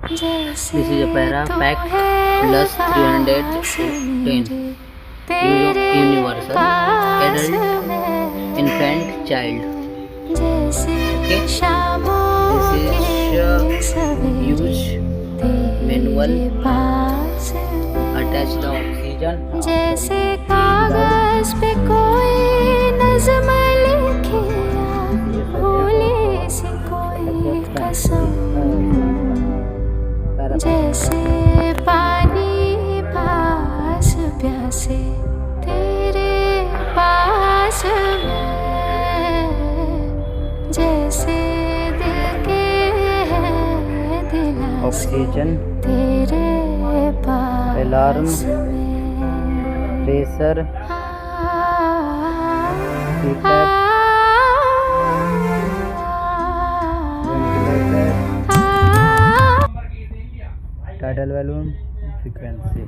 This is a para pack plus 310. Universal adult infant child. Okay. This is use manual. Attach the oxygen. जैसे कागज पे कोई नज़्म लिखे या भूली सी कोई कसम, जैसे पानी पास प्यासे तेरे पास मैं, जैसे दिल के दिलासे ऑक्सीजन तेरे पास alarm pressure title volume frequency